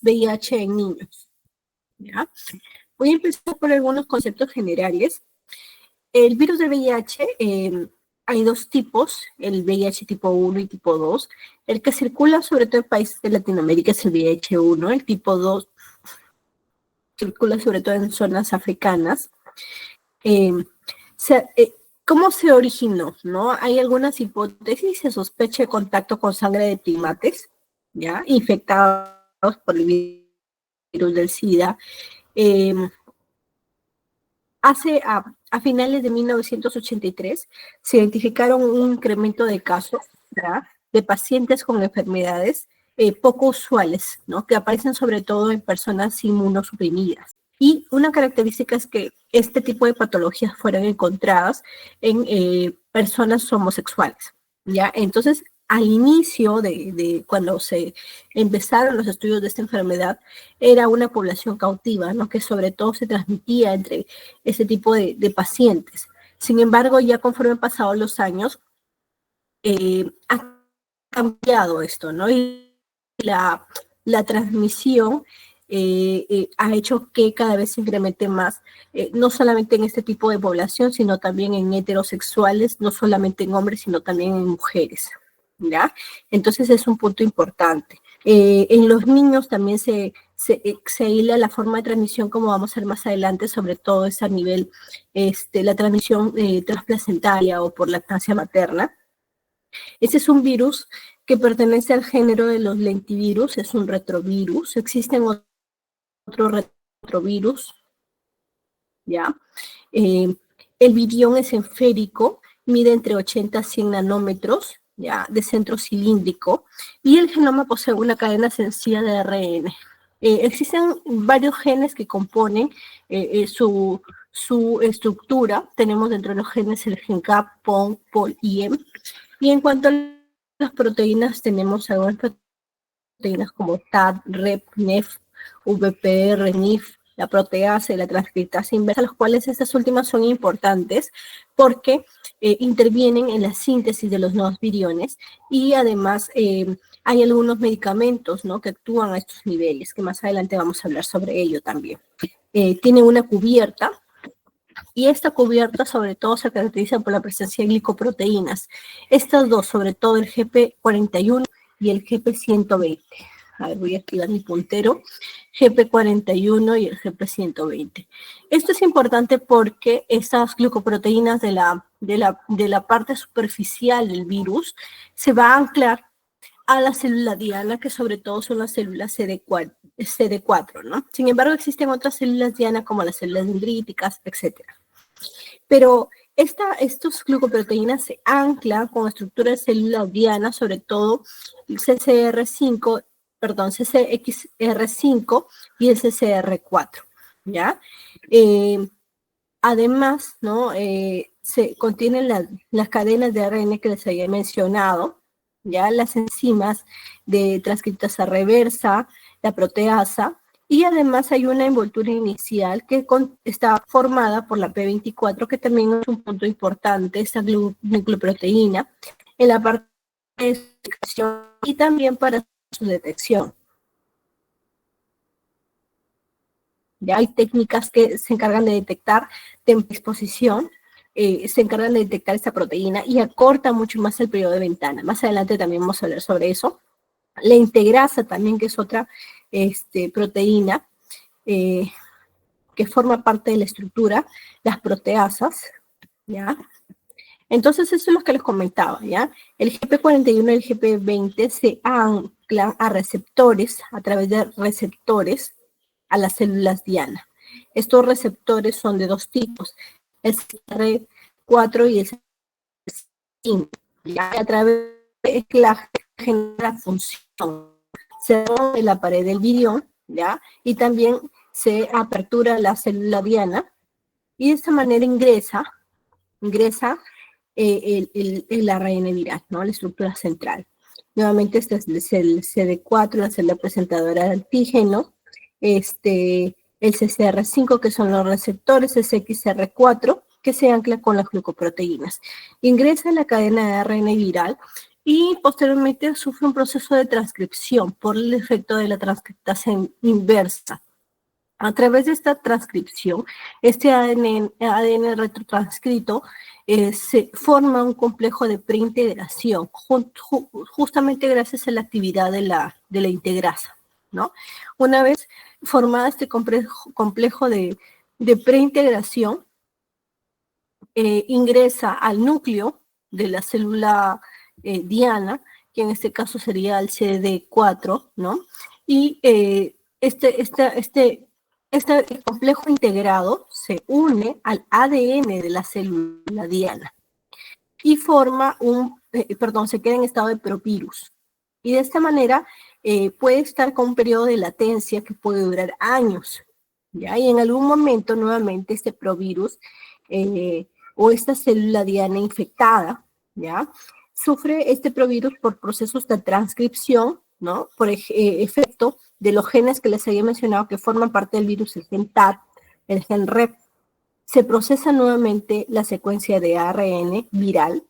VIH en niños. ¿Ya? Voy a empezar por algunos conceptos generales. El virus del VIH, hay dos tipos, el VIH tipo 1 y tipo 2. El que circula sobre todo en países de Latinoamérica es el VIH 1, el tipo 2 circula sobre todo en zonas africanas. Eh, se, eh, ¿Cómo se originó? ¿No? Hay algunas hipótesis, se sospecha de contacto con sangre de primates, ¿ya? Infectados por el virus del SIDA. A finales de 1983 se identificaron un incremento de casos, ¿ya?, de pacientes con enfermedades poco usuales, ¿no?, que aparecen sobre todo en personas inmunosuprimidas. Y una característica es que este tipo de patologías fueron encontradas en personas homosexuales, ¿ya? Entonces, al inicio de cuando se empezaron los estudios de esta enfermedad, era una población cautiva, ¿no?, que sobre todo se transmitía entre ese tipo de pacientes. Sin embargo, ya conforme han pasado los años, ha cambiado esto, ¿no? Y la transmisión ha hecho que cada vez se incremente más, no solamente en este tipo de población, sino también en heterosexuales, no solamente en hombres, sino también en mujeres, ¿ya? Entonces es un punto importante. En los niños también se hila la forma de transmisión, como vamos a ver más adelante, sobre todo es a nivel, la transmisión transplacentaria o por lactancia materna. Este es un virus que pertenece al género de los lentivirus, es un retrovirus. Existen otros retrovirus, ¿ya? El virión es esférico, mide entre 80 a 100 nanómetros, ¿ya?, de centro cilíndrico, y el genoma posee una cadena sencilla de ARN. Existen varios genes que componen su estructura. Tenemos dentro de los genes el gen CAP, PON, POL y EM. Y en cuanto a las proteínas, tenemos algunas proteínas como TAD, REP, NEF, VPR, NIF, la proteasa y la transcriptasa inversa, los cuales estas últimas son importantes porque intervienen en la síntesis de los nuevos viriones, y además hay algunos medicamentos, ¿no?, que actúan a estos niveles, que más adelante vamos a hablar sobre ello también. Tiene una cubierta, y esta cubierta sobre todo se caracteriza por la presencia de glicoproteínas. Estas dos, sobre todo el GP41 y el GP120. A ver, voy a activar mi puntero. GP41 y el GP120. Esto es importante porque estas glucoproteínas de la parte superficial del virus se va a anclar a la célula diana, que sobre todo son las células CD4, ¿no? Sin embargo, existen otras células diana como las células dendríticas, etc. Pero estos glucoproteínas se anclan con estructura de célula diana, sobre todo el CCR5 y el CCR4, ¿ya? Además, ¿no?, se contienen las cadenas de ARN que les había mencionado, ya, las enzimas de transcriptasa reversa, la proteasa, y además hay una envoltura inicial que está formada por la P24, que también es un punto importante, esta glicoproteína, en la parte de expresión y también para su detección. Ya hay técnicas que se encargan de detectar de exposición, se encargan de detectar esta proteína y acorta mucho más el periodo de ventana. Más adelante también vamos a hablar sobre eso. La integrasa también, que es otra proteína que forma parte de la estructura, las proteasas, ¿ya? Entonces, eso es lo que les comentaba, ¿ya? El GP41 y el GP20 se anclan a receptores, a través de receptores, a las células diana. Estos receptores son de dos tipos, el CR4 y el CR5, ¿ya? A través de la genera función, se rompe la pared del virión, ¿ya? Y también se apertura la célula diana, y de esta manera ingresa el ARN viral, ¿no?, la estructura central. Nuevamente, este es el CD4, la célula presentadora de antígeno, el CCR5, que son los receptores, el CXR4, que se ancla con las glucoproteínas. Ingresa en la cadena de ARN viral y posteriormente sufre un proceso de transcripción por el efecto de la transcriptasa inversa. A través de esta transcripción, este ADN retrotranscrito se forma un complejo de preintegración, justamente gracias a la actividad de la integrasa, ¿no? Una vez formada este complejo de preintegración, ingresa al núcleo de la célula diana, que en este caso sería el CD4, ¿no? Y este complejo integrado se une al ADN de la célula diana y forma se queda en estado de provirus. Y de esta manera puede estar con un periodo de latencia que puede durar años, ¿ya? Y en algún momento nuevamente este provirus o esta célula diana infectada, ¿ya? Sufre este provirus por procesos de transcripción, ¿no? Por efecto de los genes que les había mencionado que forman parte del virus, el gen TAT, el gen REP. Se procesa nuevamente la secuencia de ARN viral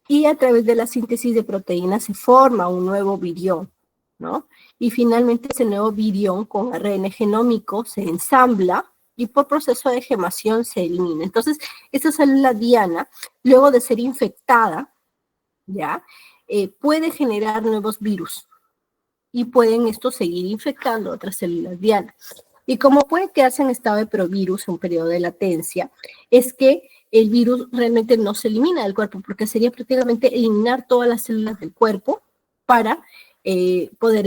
y a través de la síntesis de proteínas se forma un nuevo virión, ¿no? Y finalmente ese nuevo virión con ARN genómico se ensambla y por proceso de gemación se elimina. Entonces, esta célula diana, luego de ser infectada, ¿ya? Puede generar nuevos virus y pueden estos seguir infectando otras células dianas. Y como puede quedarse en estado de provirus, un periodo de latencia, es que el virus realmente no se elimina del cuerpo, porque sería prácticamente eliminar todas las células del cuerpo para poder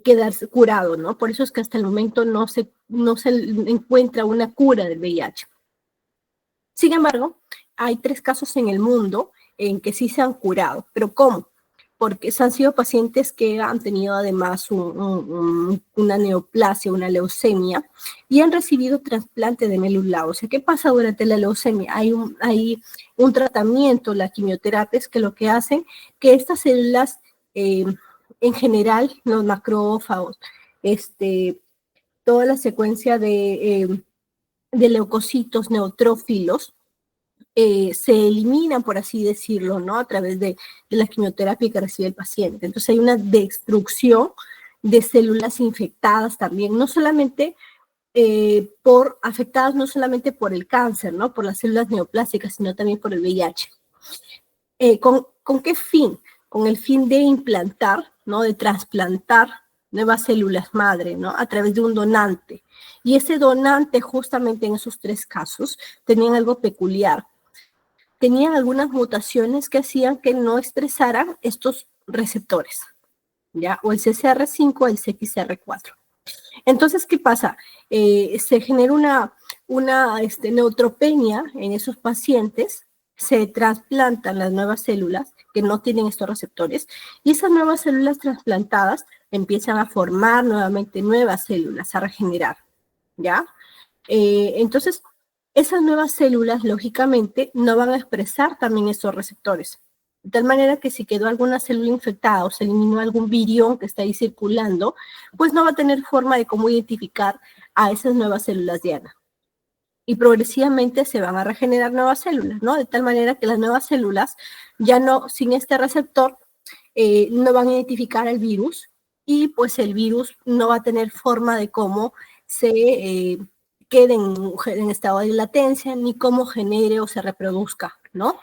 quedarse curado, ¿no? Por eso es que hasta el momento no se encuentra una cura del VIH. Sin embargo, hay 3 casos en el mundo en que sí se han curado. ¿Pero cómo? Porque han sido pacientes que han tenido además una neoplasia, una leucemia, y han recibido trasplante de médula ósea. ¿Qué pasa durante la leucemia? Hay un tratamiento, la quimioterapia, es que lo que hacen que estas células, en general, los macrófagos, toda la secuencia de leucocitos neutrófilos, se eliminan, por así decirlo, ¿no? A través de la quimioterapia que recibe el paciente. Entonces hay una destrucción de células infectadas también, no solamente afectadas no solamente por el cáncer, ¿no? Por las células neoplásicas, sino también por el VIH. ¿Con qué fin? Con el fin de implantar, ¿no? De trasplantar nuevas células madre, ¿no? A través de un donante. Y ese donante, justamente en esos 3 casos, tenían algo peculiar. Tenían algunas mutaciones que hacían que no expresaran estos receptores, ¿ya? O el CCR5 o el CXR4. Entonces, ¿qué pasa? Se genera una neutropenia en esos pacientes, se trasplantan las nuevas células que no tienen estos receptores, y esas nuevas células trasplantadas empiezan a formar nuevamente nuevas células, a regenerar, ¿ya? Entonces, esas nuevas células, lógicamente, no van a expresar también esos receptores. De tal manera que si quedó alguna célula infectada o se eliminó algún virión que está ahí circulando, pues no va a tener forma de cómo identificar a esas nuevas células diana. Y progresivamente se van a regenerar nuevas células, ¿no? De tal manera que las nuevas células, ya no, sin este receptor, no van a identificar al virus y pues el virus no va a tener forma de cómo se quede en estado de latencia, ni cómo genere o se reproduzca, ¿no?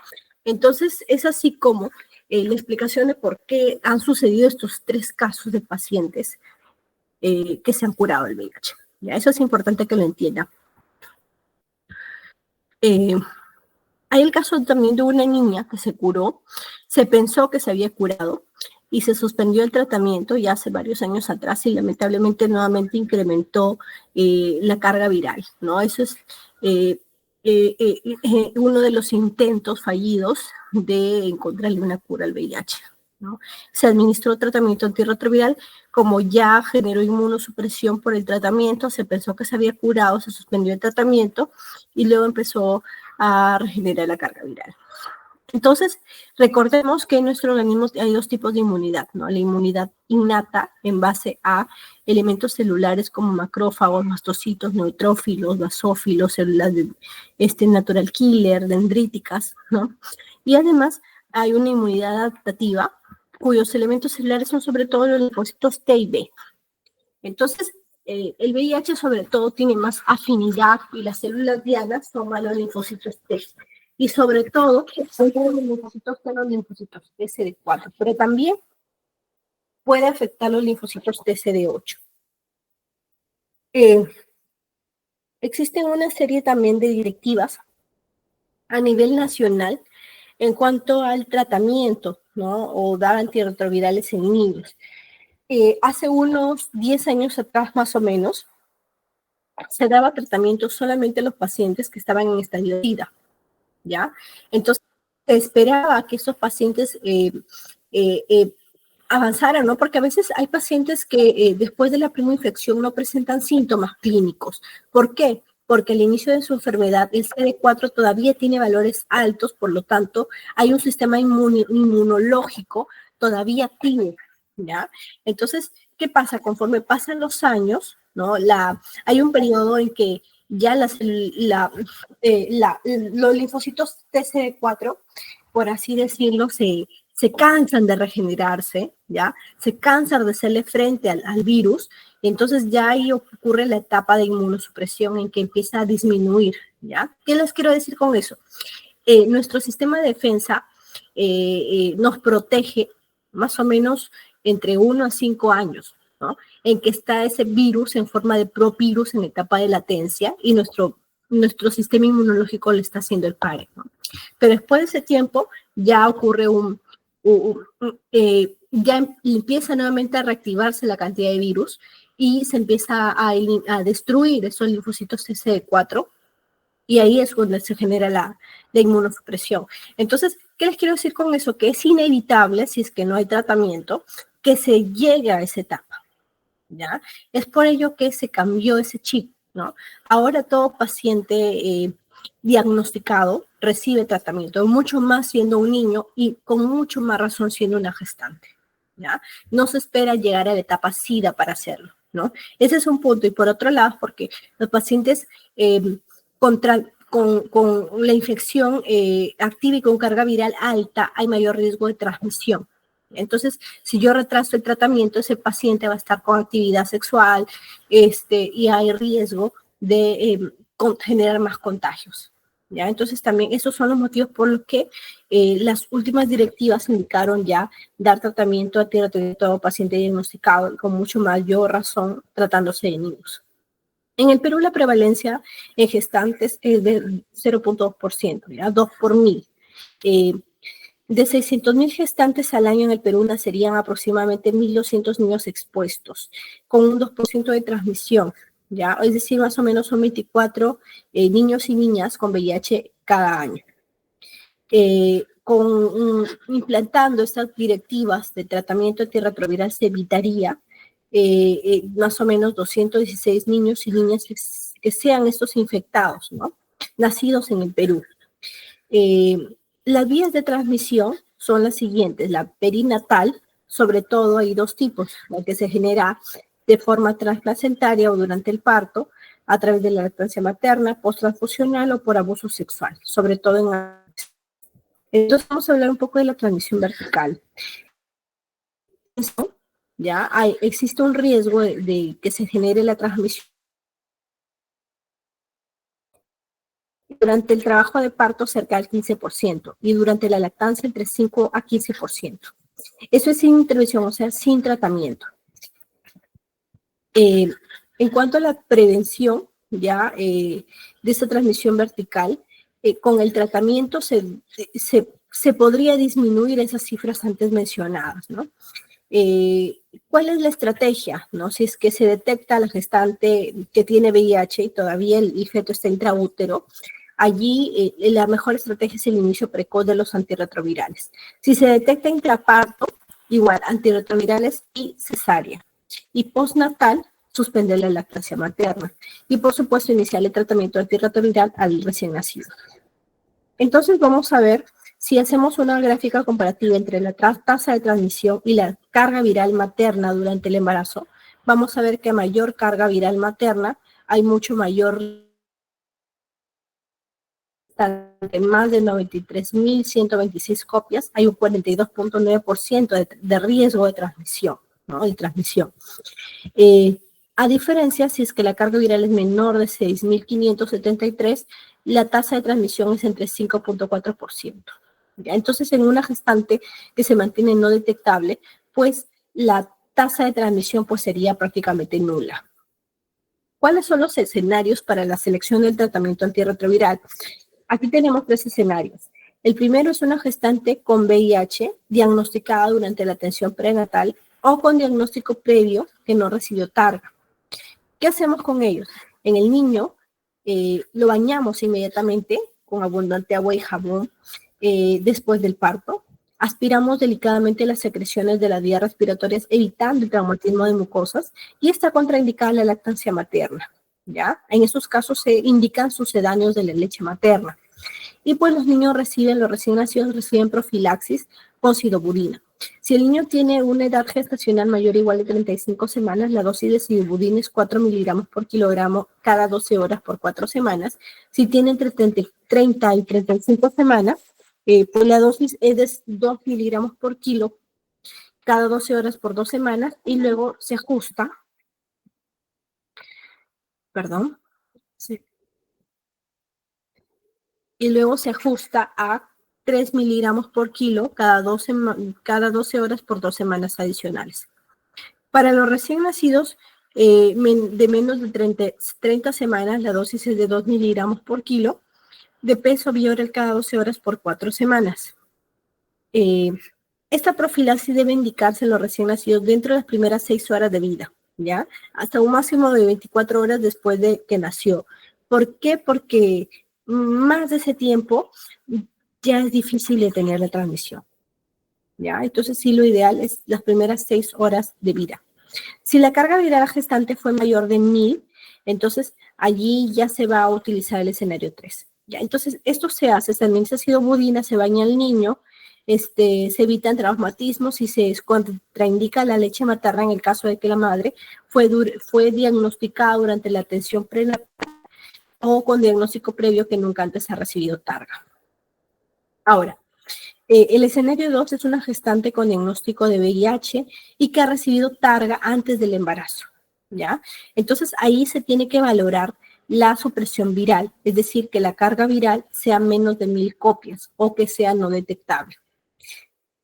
Entonces, es así como la explicación de por qué han sucedido estos 3 casos de pacientes que se han curado el VIH. ¿Ya? Eso es importante que lo entiendan. Hay el caso también de una niña que se curó, se pensó que se había curado y se suspendió el tratamiento ya hace varios años atrás y lamentablemente nuevamente incrementó la carga viral, ¿no? Eso es uno de los intentos fallidos de encontrarle una cura al VIH, ¿no? Se administró tratamiento antirretroviral, como ya generó inmunosupresión por el tratamiento, se pensó que se había curado, se suspendió el tratamiento y luego empezó a regenerar la carga viral. Entonces, recordemos que en nuestro organismo hay 2 tipos de inmunidad, ¿no? La inmunidad innata en base a elementos celulares como macrófagos, mastocitos, neutrófilos, basófilos, células de natural killer, dendríticas, ¿no? Y además hay una inmunidad adaptativa, cuyos elementos celulares son sobre todo los linfocitos T y B. Entonces, el VIH sobre todo tiene más afinidad y las células dianas son más los linfocitos T. Y sobre todo, son los linfocitos T, los linfocitos TCD4, pero también puede afectar los linfocitos TCD8. Existen una serie también de directivas a nivel nacional en cuanto al tratamiento, ¿no? O dar antirretrovirales en niños. Hace unos 10 años atrás, más o menos, se daba tratamiento solamente a los pacientes que estaban en estadio de SIDA, ¿ya? Entonces, se esperaba que esos pacientes avanzaran, ¿no? Porque a veces hay pacientes que después de la primera infección no presentan síntomas clínicos. ¿Por qué? Porque al inicio de su enfermedad el CD4 todavía tiene valores altos, por lo tanto, hay un sistema inmunológico todavía activo, ¿ya? Entonces, ¿qué pasa? Conforme pasan los años, ¿no? Hay un periodo en que ya los linfocitos TCD4, por así decirlo, se cansan de regenerarse, ¿ya? Se cansan de hacerle frente al virus, y entonces ya ahí ocurre la etapa de inmunosupresión en que empieza a disminuir, ¿ya? ¿Qué les quiero decir con eso? Nuestro sistema de defensa nos protege más o menos entre 1 a 5 años, ¿no? En que está ese virus en forma de provirus en etapa de latencia y nuestro sistema inmunológico le está haciendo el pare, ¿no? Pero después de ese tiempo ya ocurre ya empieza nuevamente a reactivarse la cantidad de virus y se empieza a destruir esos linfocitos TCD4 y ahí es donde se genera la inmunosupresión. Entonces, ¿qué les quiero decir con eso? Que es inevitable, si es que no hay tratamiento, que se llegue a esa etapa, ¿ya? Es por ello que se cambió ese chip, ¿no? Ahora todo paciente diagnosticado recibe tratamiento, mucho más siendo un niño y con mucho más razón siendo una gestante, ¿ya? No se espera llegar a la etapa SIDA para hacerlo, ¿no? Ese es un punto. Y por otro lado, porque los pacientes con la infección activa y con carga viral alta hay mayor riesgo de transmisión. Entonces, si yo retraso el tratamiento, ese paciente va a estar con actividad sexual y hay riesgo de generar más contagios, ¿ya? Entonces, también esos son los motivos por los que las últimas directivas indicaron ya dar tratamiento antirretroviral a todo paciente diagnosticado con mucho mayor razón tratándose de niños. En el Perú la prevalencia en gestantes es de 0.2%, ¿ya? 2 por 1000. De 600.000 gestantes al año en el Perú nacerían aproximadamente 1.200 niños expuestos, con un 2% de transmisión, ¿ya? Es decir, más o menos son 24 niños y niñas con VIH cada año. Implantando estas directivas de tratamiento antirretroviral se evitaría más o menos 216 niños y niñas que sean estos infectados, ¿no? Nacidos en el Perú. Las vías de transmisión son las siguientes: la perinatal, sobre todo hay dos tipos, la que se genera de forma transplacentaria o durante el parto, a través de la lactancia materna, posttransfusional o por abuso sexual, sobre todo en... Entonces vamos a hablar un poco de la transmisión vertical. Ya existe un riesgo de que se genere la transmisión durante el trabajo de parto cerca del 15% y durante la lactancia entre 5 a 15%. Eso es sin intervención, o sea, sin tratamiento. En cuanto a la prevención ya de esa transmisión vertical, con el tratamiento se podría disminuir esas cifras antes mencionadas, ¿no? ¿Cuál es la estrategia? ¿No? Si es que se detecta la gestante que tiene VIH y todavía el feto está intraútero, allí la mejor estrategia es el inicio precoz de los antirretrovirales. Si se detecta intraparto, igual antirretrovirales y cesárea. Y postnatal, suspender la lactancia materna. Y por supuesto, iniciar el tratamiento antirretroviral al recién nacido. Entonces vamos a ver, si hacemos una gráfica comparativa entre la tasa de transmisión y la carga viral materna durante el embarazo, vamos a ver que a mayor carga viral materna hay mucho mayor más de 93.126 copias, hay un 42.9% de riesgo de transmisión, ¿no? De transmisión. A diferencia, si es que la carga viral es menor de 6.573, la tasa de transmisión es entre 5.4%. Entonces, en una gestante que se mantiene no detectable, pues la tasa de transmisión pues, sería prácticamente nula. ¿Cuáles son los escenarios para la selección del tratamiento antirretroviral? Aquí tenemos 3 escenarios. El primero es una gestante con VIH diagnosticada durante la atención prenatal o con diagnóstico previo que no recibió targa. ¿Qué hacemos con ellos? En el niño lo bañamos inmediatamente con abundante agua y jabón después del parto. Aspiramos delicadamente las secreciones de las vías respiratorias evitando el traumatismo de mucosas y está contraindicada la lactancia materna. ¿Ya? En estos casos se indican sucedáneos de la leche materna. Y pues los niños los recién nacidos reciben profilaxis con sidobudina. Si el niño tiene una edad gestacional mayor o igual de 35 semanas, la dosis de sidobudina es 4 miligramos por kilogramo cada 12 horas por 4 semanas. Si tiene entre 30 y 35 semanas, pues la dosis es de 2 miligramos por kilo cada 12 horas por 2 semanas y luego se ajusta, perdón, sí, y luego se ajusta a 3 miligramos por kilo cada 12 horas por 2 semanas adicionales. Para los recién nacidos de menos de 30 semanas, la dosis es de 2 miligramos por kilo de peso bioral cada 12 horas por 4 semanas. Esta profilaxis debe indicarse en los recién nacidos dentro de las primeras 6 horas de vida, ¿ya? Hasta un máximo de 24 horas después de que nació. ¿Por qué? Porque más de ese tiempo ya es difícil de tener la transmisión, ¿ya? Entonces sí, lo ideal es las primeras 6 horas de vida. Si la carga viral gestante fue mayor de 1000, entonces allí ya se va a utilizar el escenario 3. ¿Ya? Entonces esto se hace, se administra sidobudina, se baña al niño, se evitan traumatismos y se contraindica la leche materna en el caso de que la madre fue diagnosticada durante la atención prenatal o con diagnóstico previo que nunca antes ha recibido targa. Ahora, el escenario 2 es una gestante con diagnóstico de VIH y que ha recibido targa antes del embarazo, ¿ya? Entonces, ahí se tiene que valorar la supresión viral, es decir, que la carga viral sea menos de 1000 copias o que sea no detectable.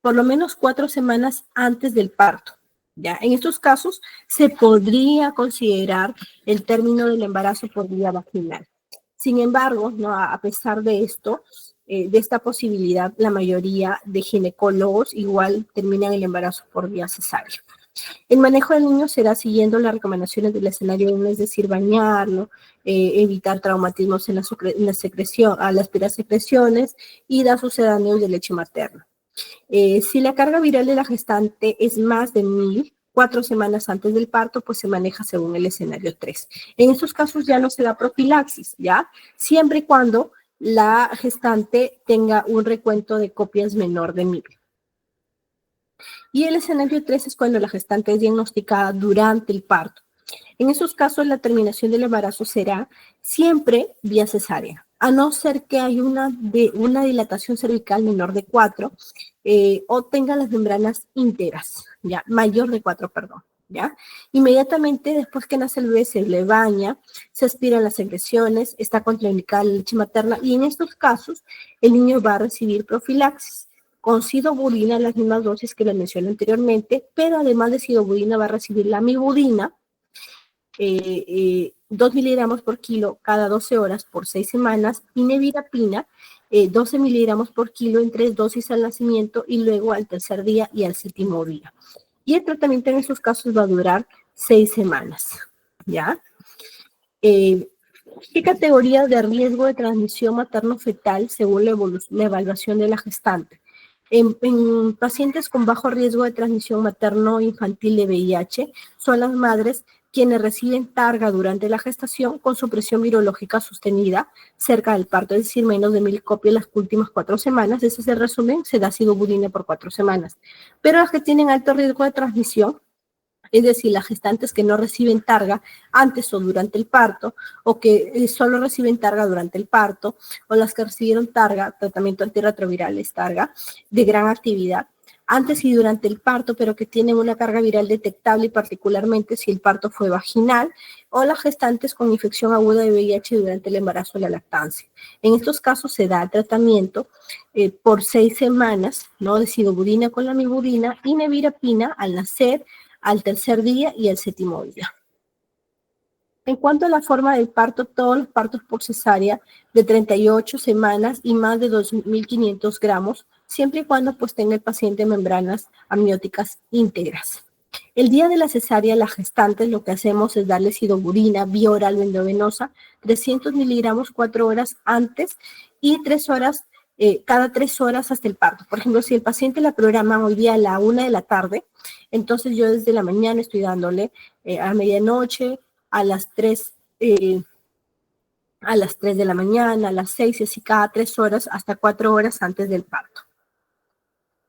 Por lo menos 4 semanas antes del parto, ¿ya? En estos casos, se podría considerar el término del embarazo por vía vaginal. Sin embargo, ¿no? A pesar de esto, de esta posibilidad, la mayoría de ginecólogos igual terminan el embarazo por vía cesárea. El manejo del niño será siguiendo las recomendaciones del escenario 1, es decir, bañarlo, evitar traumatismos en la secreción, al aspirar secreciones y dar sucedáneos de leche materna. Si la carga viral de la gestante es más de 1000, 4 semanas antes del parto, pues se maneja según el escenario 3. En estos casos ya no se da profilaxis, ¿ya? Siempre y cuando la gestante tenga un recuento de copias menor de 1000. Y el escenario 3 es cuando la gestante es diagnosticada durante el parto. En esos casos, la terminación del embarazo será siempre vía cesárea, a no ser que haya una dilatación cervical menor de 4 o tenga las membranas íntegras, ya, mayor de 4, perdón. ¿Ya? Inmediatamente después que nace el bebé se le baña, se aspiran las secreciones, está contraindicada la leche materna y en estos casos el niño va a recibir profilaxis con sidobudina, las mismas dosis que les mencioné anteriormente, pero además de sidobudina va a recibir la amibudina, 2 miligramos por kilo cada 12 horas por 6 semanas, y nevirapina, 12 miligramos por kilo en 3 dosis al nacimiento y luego al tercer día y al séptimo día. Y el tratamiento en esos casos va a durar 6 semanas, ¿ya? ¿Qué categoría de riesgo de transmisión materno-fetal según la evaluación de la gestante? En pacientes con bajo riesgo de transmisión materno-infantil de VIH son las madres quienes reciben targa durante la gestación con supresión virológica sostenida cerca del parto, es decir, menos de 1000 copias las últimas 4 semanas. Ese es el resumen, se da sidobudina por 4 semanas. Pero las que tienen alto riesgo de transmisión Es decir, las gestantes que no reciben targa antes o durante el parto, o que solo reciben targa durante el parto, o las que recibieron targa, tratamiento antirretroviral es targa, de gran actividad, antes y durante el parto, pero que tienen una carga viral detectable, y particularmente si el parto fue vaginal, o las gestantes con infección aguda de VIH durante el embarazo o la lactancia. En estos casos se da tratamiento por 6 semanas, ¿no? De sidobudina con lamivudina y nevirapina al nacer, al tercer día y al séptimo día. En cuanto a la forma del parto, todos los partos por cesárea de 38 semanas y más de 2.500 gramos, siempre y cuando pues tenga el paciente membranas amnióticas íntegras. El día de la cesárea, las gestantes lo que hacemos es darle sidobudina, vía oral o endovenosa, 300 miligramos 4 horas antes y 3 horas, cada 3 horas hasta el parto. Por ejemplo, si el paciente la programa hoy día a la 1 de la tarde, entonces yo desde la mañana estoy dándole a medianoche, a las 3, a las 3 de la mañana, a las 6, y así cada 3 horas hasta 4 horas antes del parto.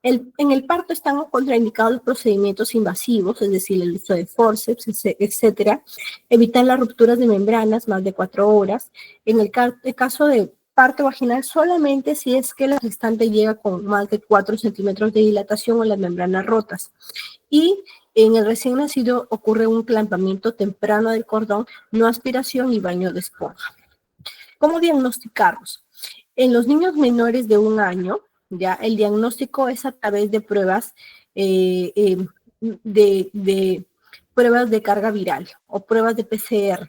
En el parto están contraindicados los procedimientos invasivos, es decir, el uso de forceps, etcétera. Evitar las rupturas de membranas más de 4 horas. En el caso de parto vaginal, solamente si es que la gestante llega con más de 4 centímetros de dilatación o las membranas rotas. Y en el recién nacido ocurre un clampamiento temprano del cordón, no aspiración y baño de esponja. ¿Cómo diagnosticarlos? En los niños menores de 1 año, ya el diagnóstico es a través de pruebas de pruebas de carga viral o pruebas de PCR,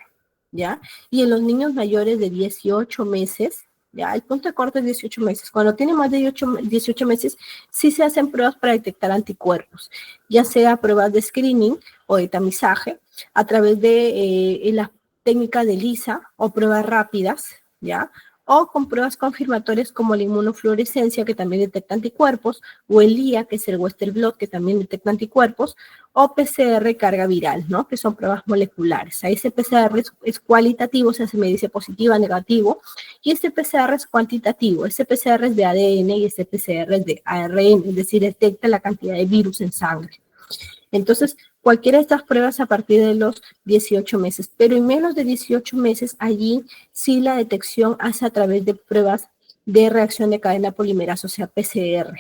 ¿ya? Y en los niños mayores de 18 meses, ya, el punto de corte es 18 meses. Cuando tiene más de 18 meses, sí se hacen pruebas para detectar anticuerpos, ya sea pruebas de screening o de tamizaje, a través de la técnica de ELISA o pruebas rápidas, ¿ya? O con pruebas confirmatorias como la inmunofluorescencia, que también detecta anticuerpos, o el IA, que es el Western blot, que también detecta anticuerpos, o PCR carga viral, ¿no? Que son pruebas moleculares. Ahí ese PCR es cualitativo, o sea, se me dice positivo, negativo, y este PCR es cuantitativo. Este PCR es de ADN y este PCR es de ARN, es decir, detecta la cantidad de virus en sangre. Entonces, cualquiera de estas pruebas a partir de los 18 meses, pero en menos de 18 meses, allí sí la detección hace a través de pruebas de reacción de cadena polimerasa, o sea, PCR,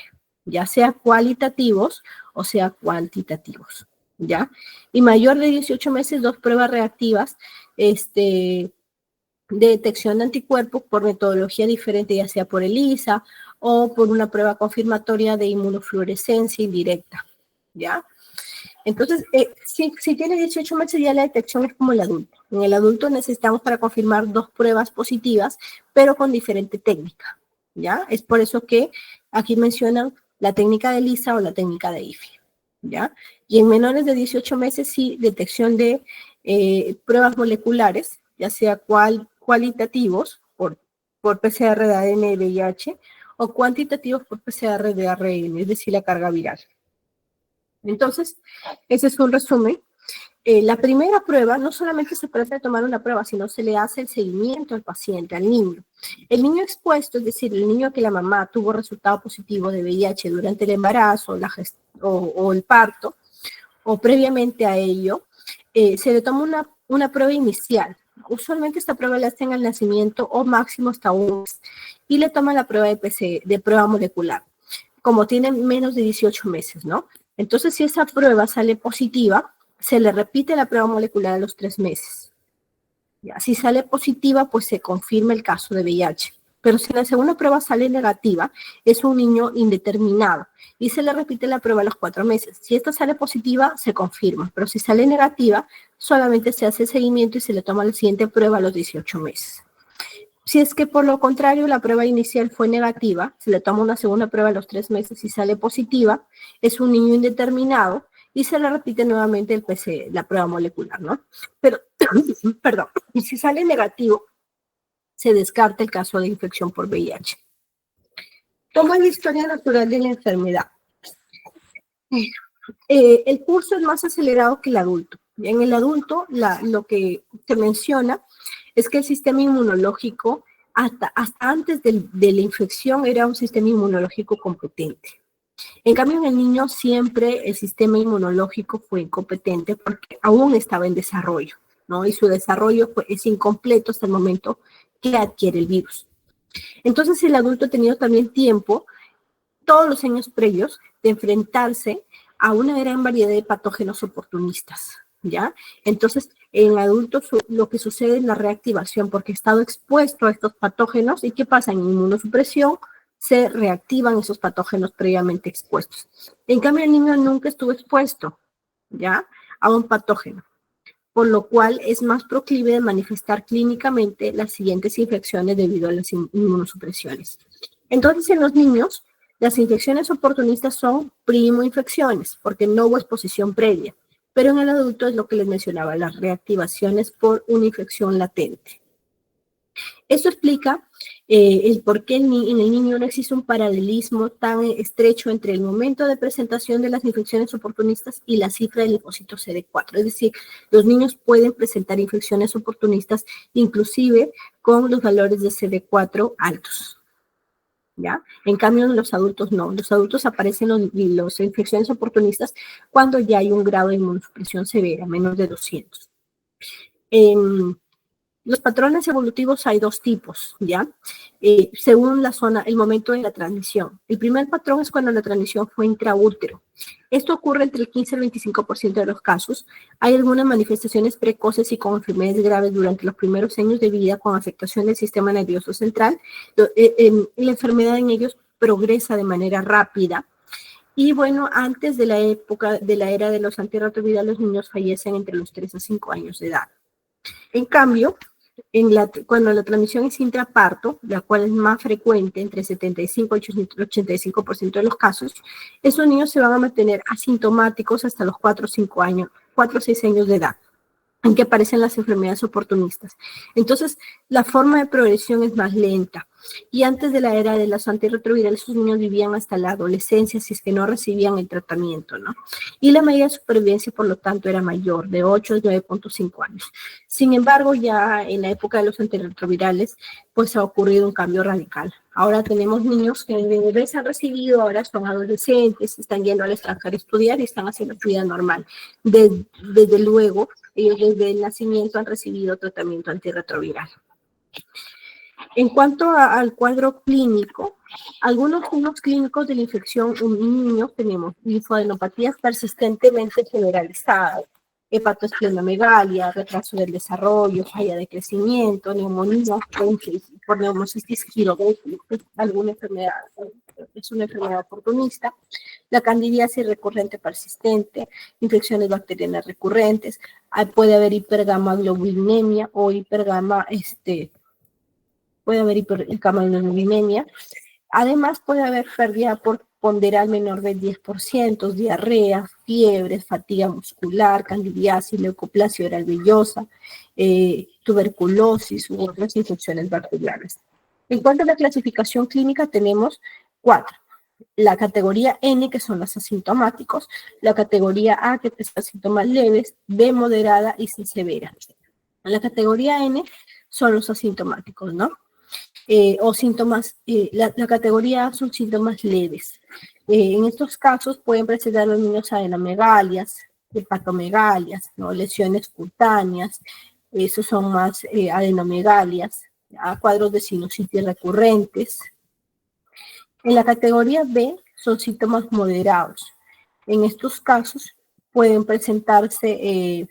ya sea cualitativos o sea cuantitativos, ¿ya? Y mayor de 18 meses, 2 pruebas reactivas, de detección de anticuerpos por metodología diferente, ya sea por ELISA o por una prueba confirmatoria de inmunofluorescencia indirecta, ¿ya? Entonces, si tiene 18 meses ya la detección es como el adulto. En el adulto necesitamos para confirmar 2 pruebas positivas, pero con diferente técnica, ¿ya? Es por eso que aquí mencionan la técnica de ELISA o la técnica de IFI, ¿ya? Y en menores de 18 meses sí, detección de pruebas moleculares, ya sea cualitativos por PCR de ADN de VIH o cuantitativos por PCR de ARN, es decir, la carga viral. Entonces, ese es un resumen. La primera prueba, no solamente se trata de tomar una prueba, sino se le hace el seguimiento al paciente, al niño. El niño expuesto, es decir, el niño que la mamá tuvo resultado positivo de VIH durante el embarazo o el parto, o previamente a ello, se le toma una prueba inicial. Usualmente esta prueba la hacen al nacimiento o máximo hasta un mes, y le toman la prueba de prueba molecular, como tienen menos de 18 meses, ¿no? Entonces, si esa prueba sale positiva, se le repite la prueba molecular a los 3 meses. Ya, si sale positiva, pues se confirma el caso de VIH. Pero si la segunda prueba sale negativa, es un niño indeterminado y se le repite la prueba a los 4 meses. Si esta sale positiva, se confirma, pero si sale negativa, solamente se hace seguimiento y se le toma la siguiente prueba a los 18 meses. Si es que por lo contrario la prueba inicial fue negativa, se le toma una segunda prueba a los 3 meses y sale positiva, es un niño indeterminado y se le repite nuevamente la prueba molecular, ¿no? Pero, perdón, y si sale negativo, se descarta el caso de infección por VIH. Toma la historia natural de la enfermedad. El curso es más acelerado que el adulto. En el adulto, lo que se menciona es que el sistema inmunológico, hasta antes de la infección, era un sistema inmunológico competente, En cambio, en el niño siempre el sistema inmunológico fue incompetente porque aún estaba en desarrollo, ¿no? Y su desarrollo es incompleto hasta el momento que adquiere el virus. Entonces, el adulto ha tenido también tiempo, todos los años previos, de enfrentarse a una gran variedad de patógenos oportunistas, ¿ya? Entonces, en adultos lo que sucede es la reactivación porque ha estado expuesto a estos patógenos y ¿qué pasa? En inmunosupresión se reactivan esos patógenos previamente expuestos. En cambio, el niño nunca estuvo expuesto, ¿ya? A un patógeno, por lo cual es más proclive de manifestar clínicamente las siguientes infecciones debido a las inmunosupresiones. Entonces, en los niños, las infecciones oportunistas son primoinfecciones, porque no hubo exposición previa, pero en el adulto es lo que les mencionaba, las reactivaciones por una infección latente. Eso explica el por qué en el niño no existe un paralelismo tan estrecho entre el momento de presentación de las infecciones oportunistas y la cifra del linfocito CD4. Es decir, los niños pueden presentar infecciones oportunistas inclusive con los valores de CD4 altos. ¿Ya? En cambio, en los adultos no. Los adultos aparecen las infecciones oportunistas cuando ya hay un grado de inmunosupresión severa, menos de 200. Los patrones evolutivos hay dos tipos, ¿ya? Según la zona, el momento de la transmisión. El primer patrón es cuando la transmisión fue intraútero. Esto ocurre entre el 15 y el 25% de los casos. Hay algunas manifestaciones precoces y con enfermedades graves durante los primeros años de vida con afectación del sistema nervioso central. La enfermedad en ellos progresa de manera rápida. Y bueno, antes de la época de la era de los antirretrovirales, los niños fallecen entre los 3 a 5 años de edad. En cambio, cuando la transmisión es intraparto, la cual es más frecuente, entre 75 y 85% de los casos, esos niños se van a mantener asintomáticos hasta los 4 o 6 años de edad, en que aparecen las enfermedades oportunistas. Entonces, la forma de progresión es más lenta. Y antes de la era de los antirretrovirales, esos niños vivían hasta la adolescencia si es que no recibían el tratamiento, ¿no? Y la medida de supervivencia, por lo tanto, era mayor, de 8 a 9.5 años. Sin embargo, ya en la época de los antirretrovirales, pues ha ocurrido un cambio radical. Ahora tenemos niños que de bebés han recibido, ahora son adolescentes, están yendo al extranjero a estudiar y están haciendo su vida normal. Desde luego, ellos desde el nacimiento han recibido tratamiento antirretroviral. En cuanto al cuadro clínico, algunos signos clínicos de la infección en niños tenemos linfadenopatías persistentemente generalizadas, hepatoesplenomegalia, retraso del desarrollo, falla de crecimiento, neumonía por neumocistis girovecus, alguna enfermedad, es una enfermedad oportunista, la candidiasis recurrente persistente, infecciones bacterianas recurrentes, puede haber hipergamaglobulinemia o puede haber hipergamaglobulinemia. Además, puede haber pérdida ponderal menor del 10%, diarrea, fiebre, fatiga muscular, candidiasis, leucoplasia oral vellosa, tuberculosis u otras infecciones bacterianas. En cuanto a la clasificación clínica, tenemos 4. La categoría N, que son los asintomáticos, la categoría A, que es síntomas leves, B, moderada y C, severa. La categoría N son los asintomáticos, ¿no? O síntomas, la categoría son síntomas leves. En estos casos pueden presentar los niños adenomegalias, hepatomegalias, ¿no? Lesiones cutáneas, esos son más adenomegalias, ¿ya? Cuadros de sinusitis recurrentes. En la categoría B son síntomas moderados. En estos casos pueden presentarse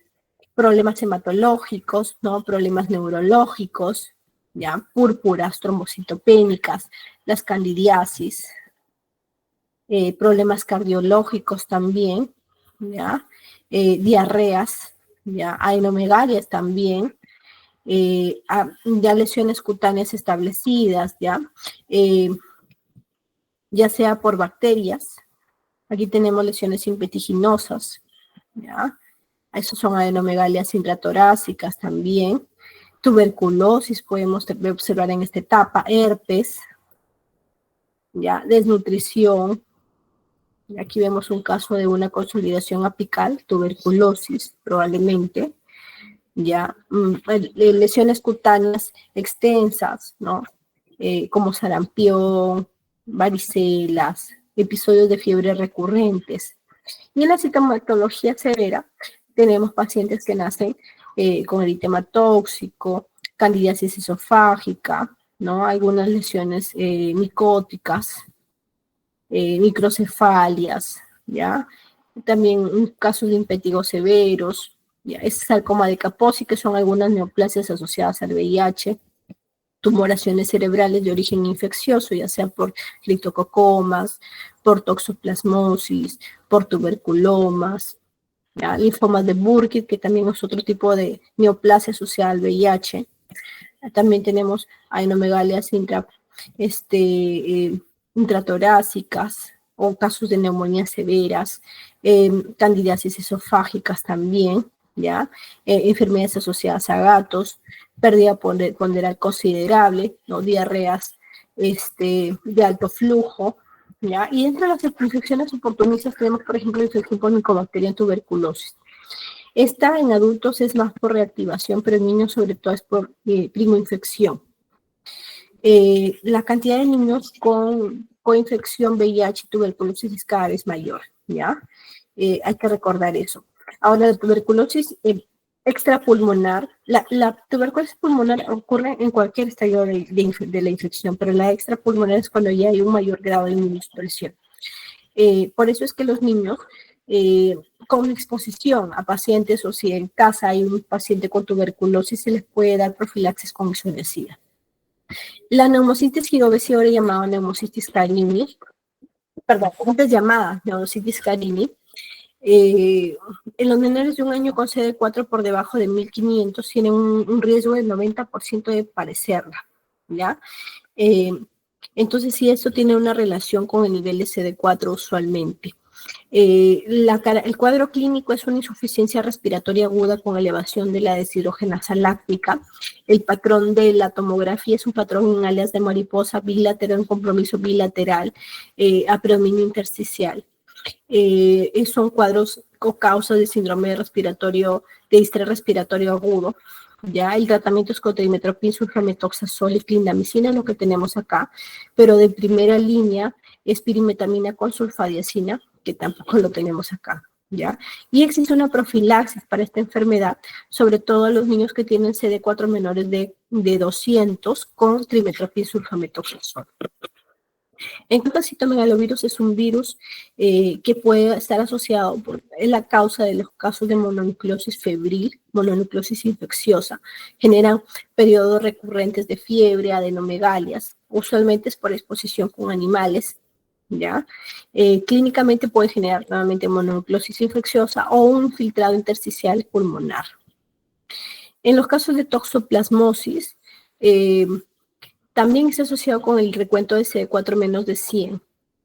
problemas hematológicos, ¿no? Problemas neurológicos, ¿ya? Púrpuras trombocitopénicas, las candidiasis, problemas cardiológicos también, ¿ya? Diarreas, ¿ya? Adenomegalias también, ya lesiones cutáneas establecidas, ya sea por bacterias. Aquí tenemos lesiones impetiginosas, ¿ya? Esos son adenomegalias intratorácicas también. Tuberculosis podemos observar en esta etapa, herpes, ya, desnutrición. Aquí vemos un caso de una consolidación apical, tuberculosis probablemente, ya, lesiones cutáneas extensas, ¿no? Como sarampión, varicelas, episodios de fiebre recurrentes. Y en la sintomatología severa tenemos pacientes que nacen con eritema tóxico, candidiasis esofágica, ¿no? Algunas lesiones micóticas, microcefalias, ¿ya? También un caso de impétigos severos, ¿ya? Es sarcoma de Kaposi, que son algunas neoplasias asociadas al VIH, tumoraciones cerebrales de origen infeccioso, ya sea por criptococomas, por toxoplasmosis, por tuberculomas, ¿ya? Linfomas de Burkitt, que también es otro tipo de neoplasia asociada al VIH. También tenemos adenomegalias intratorácicas o casos de neumonías severas, candidiasis esofágicas también, ¿ya? Enfermedades asociadas a gatos, pérdida ponderal considerable, ¿no? Diarreas de alto flujo, ¿ya? Y entre las infecciones oportunistas tenemos, por ejemplo, la infección por Mycobacterium tuberculosis. Esta en adultos es más por reactivación, pero en niños sobre todo es por primoinfección. La cantidad de niños con coinfección VIH y tuberculosis cada vez mayor, ¿ya? Hay que recordar eso. Ahora, la tuberculosis extrapulmonar, la tuberculosis pulmonar ocurre en cualquier estadio de la infección, pero la extrapulmonar es cuando ya hay un mayor grado de inmunosupresión. Por eso es que los niños con exposición a pacientes, o si en casa hay un paciente con tuberculosis, se les puede dar profilaxis con isoniazida. La neumocitis girovesi, ahora llamada neumocitis carini, perdón, antes llamada neumocitis carini, en los menores de un año con CD4 por debajo de 1500 tienen un riesgo del 90% de padecerla, ¿ya? Entonces, sí, eso tiene una relación con el nivel de CD4 usualmente. El cuadro clínico es una insuficiencia respiratoria aguda con elevación de la deshidrogenasa láctica. El patrón de la tomografía es un patrón en alias de mariposa bilateral, en compromiso bilateral, a predominio intersticial. Son cuadros o causas de síndrome respiratorio, de distrés respiratorio agudo. Ya el tratamiento es cotrimetopin, sulfamethoxazol y clindamicina, lo que tenemos acá, pero de primera línea es pirimetamina con sulfadiazina, que tampoco lo tenemos acá, ¿ya? Y existe una profilaxis para esta enfermedad, sobre todo a los niños que tienen CD4 menores de 200 con trimetopin, sulfamethoxazol. En cuanto a citomegalovirus, es un virus que puede estar asociado en la causa de los casos de mononucleosis febril, mononucleosis infecciosa. Generan periodos recurrentes de fiebre, adenomegalias. Usualmente es por exposición con animales, ¿ya? Clínicamente puede generar nuevamente mononucleosis infecciosa o un filtrado intersticial pulmonar. En los casos de toxoplasmosis, también está asociado con el recuento de CD4 menos de 100,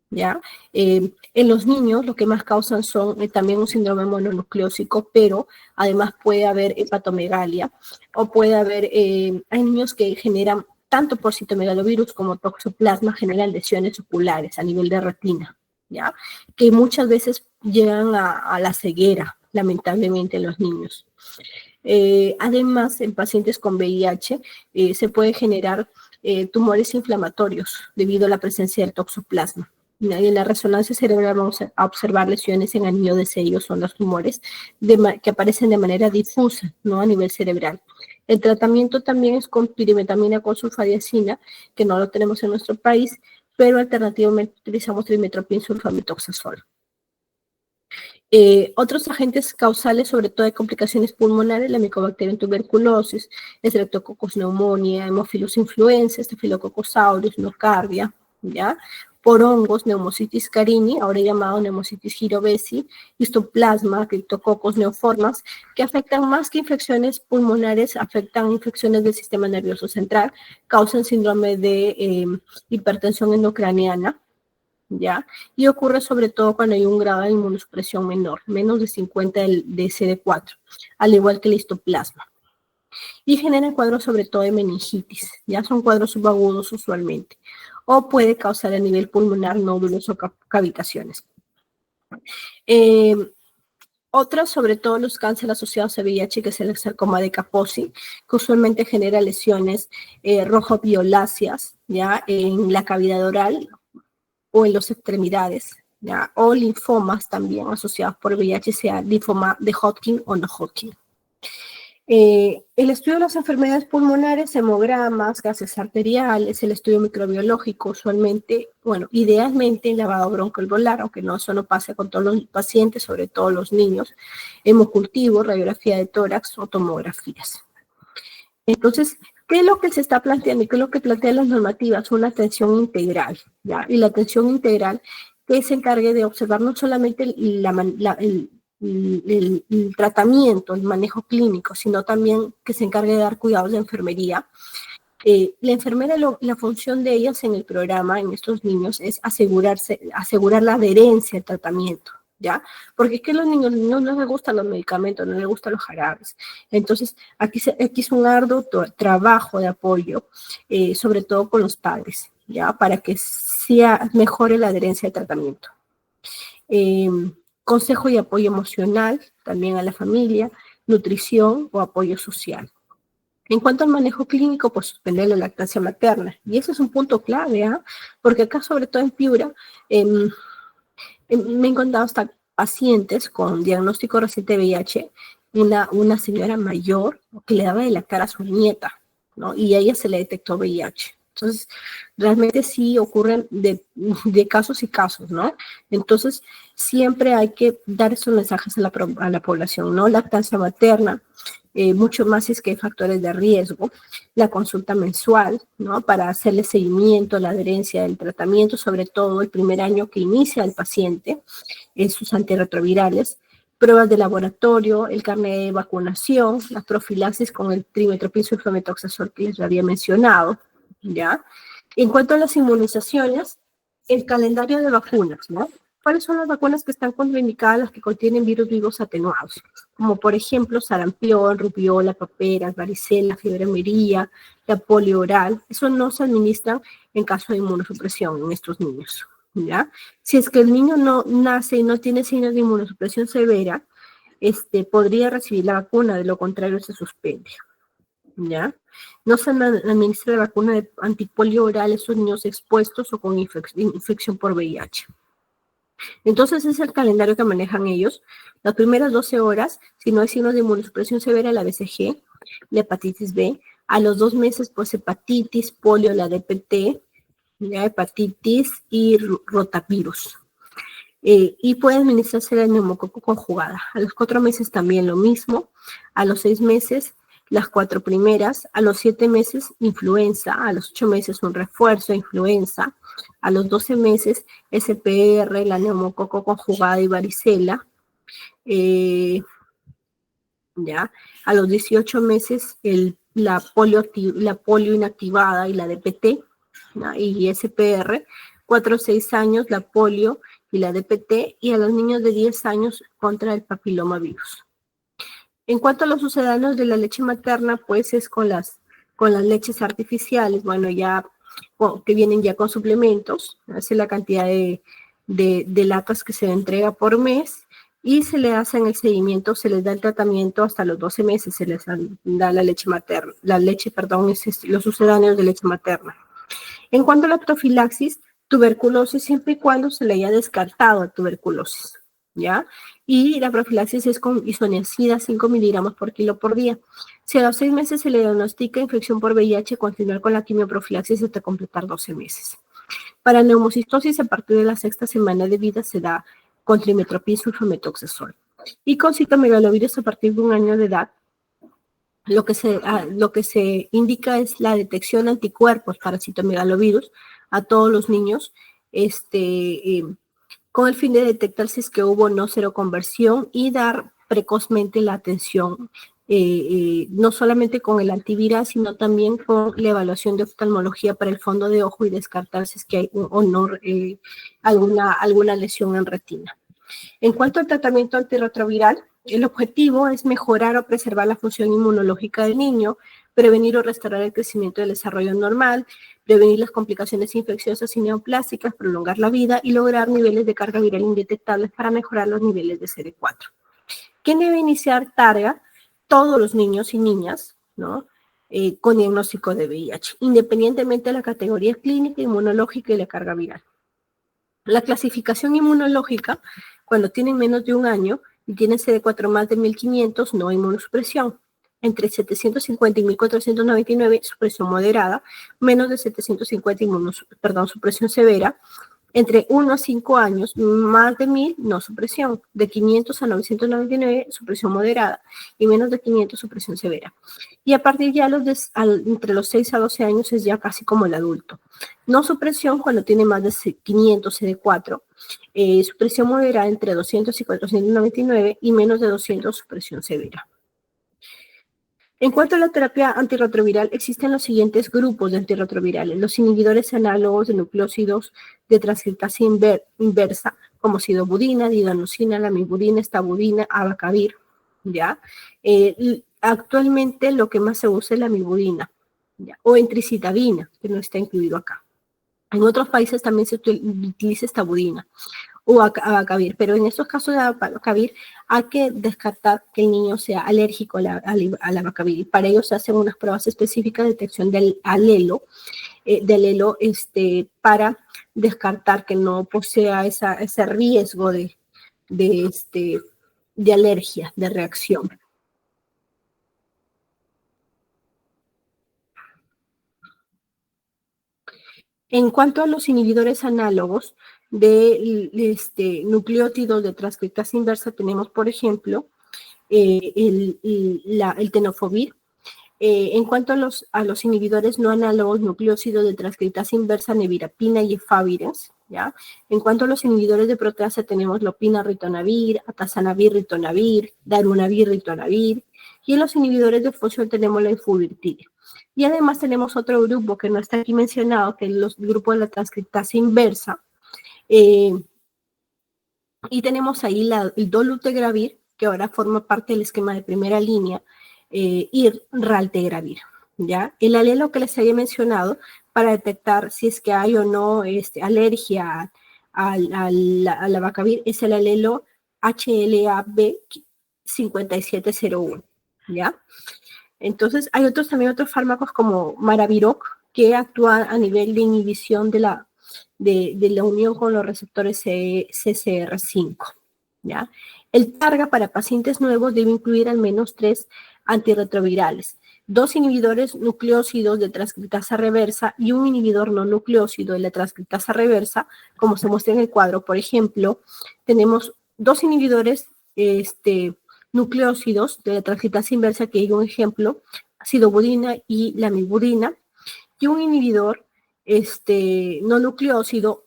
¿ya? En los niños lo que más causan son también un síndrome mononucleósico, pero además puede haber hepatomegalia, o puede haber, hay niños que generan, tanto por citomegalovirus como toxoplasma, generan lesiones oculares a nivel de retina, ¿ya? Que muchas veces llegan a la ceguera, lamentablemente, en los niños. Además, en pacientes con VIH se puede generar tumores inflamatorios debido a la presencia del toxoplasma. Y en la resonancia cerebral vamos a observar lesiones en anillo de sello, son los tumores que aparecen de manera difusa, ¿no? A nivel cerebral. El tratamiento también es con pirimetamina con sulfadiazina, que no lo tenemos en nuestro país, pero alternativamente utilizamos trimetopin sulfamethoxazol. Otros agentes causales, sobre todo de complicaciones pulmonares, la Mycobacterium tuberculosis, Streptococcus pneumoniae, Haemophilus influenzae, Staphylococcus aureus, nocardia, ¿ya? Por hongos, Neumocitis carini, ahora llamado Neumocitis girovesi, histoplasma, Cryptococcus neoformas, que afectan más que infecciones pulmonares, afectan infecciones del sistema nervioso central, causan síndrome de hipertensión endocraniana, ¿ya? Y ocurre sobre todo cuando hay un grado de inmunosupresión menor, menos de 50 de CD4, al igual que el histoplasma. Y genera cuadros sobre todo de meningitis, ya son cuadros subagudos usualmente, o puede causar a nivel pulmonar nódulos o cavitaciones. Otros, sobre todo los cánceres asociados a VIH, que es el sarcoma de Kaposi, que usualmente genera lesiones rojo-violáceas, ¿ya? En la cavidad oral, o en las extremidades, ¿ya? O linfomas también asociados por VIH, sea linfoma de Hodgkin o no Hodgkin. El estudio de las enfermedades pulmonares, hemogramas, gases arteriales, el estudio microbiológico, usualmente, bueno, idealmente lavado broncoalveolar, aunque no, eso no pasa con todos los pacientes, sobre todo los niños, hemocultivo, radiografía de tórax o tomografías. Entonces, ¿qué es lo que se está planteando y qué es lo que plantean las normativas? Una atención integral, ¿ya? Y la atención integral que se encargue de observar no solamente el tratamiento, el manejo clínico, sino también que se encargue de dar cuidados de enfermería. La enfermera, la función de ellas en el programa, en estos niños, es asegurar la adherencia al tratamiento, ¿ya? Porque es que a los niños no les gustan los medicamentos, no les gustan los jarabes. Entonces, aquí es un arduo trabajo de apoyo, sobre todo con los padres, ¿ya? Para que mejore la adherencia al tratamiento. Consejo y apoyo emocional, también a la familia, nutrición o apoyo social. En cuanto al manejo clínico, pues suspender la lactancia materna. Y ese es un punto clave, ¿ah? Porque acá, sobre todo en Piura, me he encontrado hasta pacientes con diagnóstico reciente de VIH, una señora mayor que le daba de lactar a su nieta, ¿no? Y a ella se le detectó VIH. Entonces, realmente sí ocurren de casos y casos, ¿no? Entonces, siempre hay que dar esos mensajes a la población, ¿no? Lactancia materna, mucho más si es que hay factores de riesgo, la consulta mensual, ¿no? Para hacerle seguimiento, la adherencia del tratamiento, sobre todo el primer año que inicia el paciente, sus antirretrovirales, pruebas de laboratorio, el carnet de vacunación, la profilaxis con el trimestoprim sulfametoxazol que les había mencionado, ¿ya? En cuanto a las inmunizaciones, el calendario de vacunas, ¿no? ¿Cuáles son las vacunas que están contraindicadas, las que contienen virus vivos atenuados? Como por ejemplo sarampión, rubiola, paperas, varicela, fiebre amarilla, la polio oral. Eso no se administran en caso de inmunosupresión en estos niños, ¿ya? Si es que el niño no nace y no tiene signos de inmunosupresión severa, podría recibir la vacuna, de lo contrario se suspende, ¿ya? No se administra la vacuna de antipolio oral a esos niños expuestos o con infección por VIH. Entonces es el calendario que manejan ellos. Las primeras 12 horas, si no hay signos de inmunosupresión severa, la BCG, la hepatitis B. A los 2 meses, pues hepatitis, polio, la DPT, la hepatitis y rotavirus. Y puede administrarse la neumococo conjugada. A los 4 meses también lo mismo. A los 6 meses, las 4 primeras. A los 7 meses, influenza. A los 8 meses, un refuerzo de influenza. A los 12 meses, SPR, la neumococo conjugada y varicela. ¿Ya? A los 18 meses, la polio inactivada y la DPT, ¿no? Y SPR. 4 o 6 años, la polio y la DPT, y a los niños de 10 años contra el papilomavirus. En cuanto a los sucedáneos de la leche materna, pues es con las leches artificiales, bueno, ya que vienen ya con suplementos, hace la cantidad de latas que se le entrega por mes, y se le hace el seguimiento, se les da el tratamiento hasta los 12 meses, se les da la leche materna, los sucedáneos de leche materna. En cuanto a la profilaxis, tuberculosis, siempre y cuando se le haya descartado a tuberculosis, ¿ya? Y la profilaxis es con isoniazida, 5 miligramos por kilo por día. Si a los 6 meses se le diagnostica infección por VIH, continuar con la quimioprofilaxis hasta completar 12 meses. Para neumocistosis, a partir de la 6ª semana de vida se da con trimestoprim sulfametoxazol. Y con citomegalovirus a partir de 1 año de edad, lo que se indica es la detección de anticuerpos para citomegalovirus a todos los niños, con el fin de detectar si es que hubo o no seroconversión y dar precozmente la atención, no solamente con el antiviral, sino también con la evaluación de oftalmología para el fondo de ojo y descartar si es que hay o no alguna lesión en retina. En cuanto al tratamiento antirretroviral, el objetivo es mejorar o preservar la función inmunológica del niño, prevenir o restaurar el crecimiento y el desarrollo normal, prevenir las complicaciones infecciosas y neoplásicas, prolongar la vida y lograr niveles de carga viral indetectables para mejorar los niveles de CD4. ¿Quién debe iniciar Targa? Todos los niños y niñas, ¿no? Con diagnóstico de VIH, independientemente de la categoría clínica, inmunológica y la carga viral. La clasificación inmunológica, cuando tienen menos de un año y tienen CD4 más de 1500, no inmunosupresión. Entre 750 y 1499, supresión moderada. Menos de 750, supresión severa. Entre 1 a 5 años, más de 1000, no supresión. De 500 a 999, supresión moderada. Y menos de 500, supresión severa. Y a partir ya entre los 6 a 12 años es ya casi como el adulto. No supresión cuando tiene más de 500 CD4. Supresión moderada entre 200 y 499 y menos de 200, supresión severa. En cuanto a la terapia antirretroviral, existen los siguientes grupos de antirretrovirales. Los inhibidores análogos de nucleósidos de transcriptasa inversa, como sidobudina, didanosina, lamivudina, estabudina, abacavir, ¿ya? Actualmente lo que más se usa es la lamivudina, ¿ya? O entricitabina, que no está incluido acá. En otros países también se utiliza estabudina o abacavir, pero en estos casos de abacavir hay que descartar que el niño sea alérgico al abacavir, y para ello se hacen unas pruebas específicas de detección del alelo, para descartar que no posea ese riesgo de alergia, de reacción. En cuanto a los inhibidores análogos de nucleótidos de transcriptasa inversa, tenemos, por ejemplo, el tenofovir. En cuanto a los inhibidores no análogos nucleócidos de transcriptasa inversa, nevirapina y efavirenz, ¿ya? En cuanto a los inhibidores de proteasa, tenemos lopina, ritonavir, atazanavir, ritonavir, darunavir, ritonavir, y en los inhibidores de fosfo tenemos la enfuvirtide. Y además tenemos otro grupo que no está aquí mencionado, que es el grupo de la transcriptasa inversa, y tenemos ahí el dolutegravir, que ahora forma parte del esquema de primera línea, y raltegravir, ¿ya? El alelo que les había mencionado para detectar si es que hay o no alergia al abacavir es el alelo HLA-B5701, ¿ya? Entonces, hay también otros fármacos como Maraviroc, que actúan a nivel de inhibición de la unión con los receptores CCR5, ¿ya? El TARGA para pacientes nuevos debe incluir al menos 3 antirretrovirales, 2 inhibidores nucleócidos de transcriptasa reversa y un inhibidor no nucleócido de la transcriptasa reversa, como se muestra en el cuadro. Por ejemplo, tenemos 2 inhibidores nucleócidos de la transcriptasa inversa, que hay un ejemplo, sidobudina y lamivudina, y un inhibidor no nucleócido